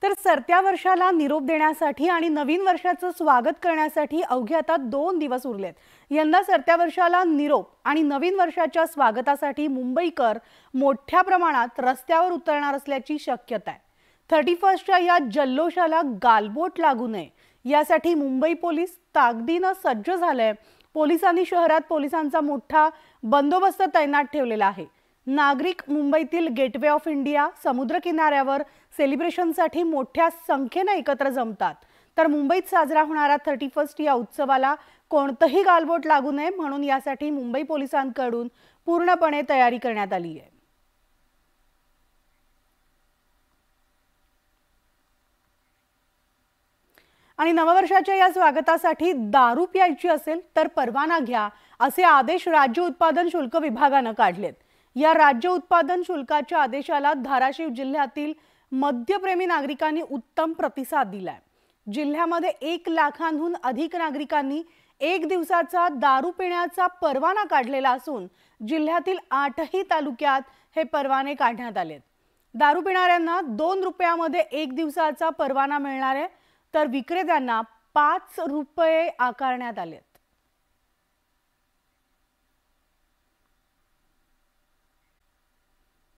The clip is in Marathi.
तर सरत्या वर्षाला निरोप देण्यासाठी आणि नवीन वर्षाचं स्वागत करण्यासाठी अवघे आता 2 दिवस उरलेत। यंदा सरत्या वर्षाला निरोप आणि नवीन वर्षाच्या स्वागतासाठी मुंबईकर मोठ्या प्रमाणात रस्त्यावर उतरणार असल्याची शक्यता आहे। 31च्या या जल्लोषाला गालबोट लागू नये यासाठी मुंबई पोलीस ताकदीने सज्ज झाले। पोलिसांनी शहरात पोलिसांचा मोठा बंदोबस्त तैनात ठेवलेला आहे। नागरिक मुंबईतील गेटवे ऑफ इंडिया समुद्र किनाऱ्यावर सेलिब्रेशनसाठी मोठ्या संख्येने एकत्र जमतात। तर मुंबईत साजरा होणारा 31 या उत्सवाला कोणतेही गालबोट लागू नये म्हणून यासाठी मुंबई पोलिसांकडून पूर्णपणे तयारी करण्यात आली आहे। आणि नववर्षाच्या या स्वागतासाठी दारू प्यायची असेल तर परवाना घ्या असे आदेश राज्य उत्पादन शुल्क विभागाने काढलेत। या राज्य उत्पादन शुल्काच्या आदेशाला धाराशिव जिल्ह्यातील मद्यप्रेमी नागरिकांनी उत्तम प्रतिसाद दिलाय। जिल्ह्यामध्ये 1 लाखांहून अधिक नागरिकांनी 1 दिवसाचा दारू पिण्याचा परवाना काढलेला असून जिल्ह्यातील 8ही तालुक्यात हे परवाने काढण्यात आलेत। दारू पिणाऱ्यांना 2 रुपयामध्ये 1 दिवसाचा परवाना मिळणार आहे, तर विक्रेत्यांना 5 रुपये आकारण्यात आले।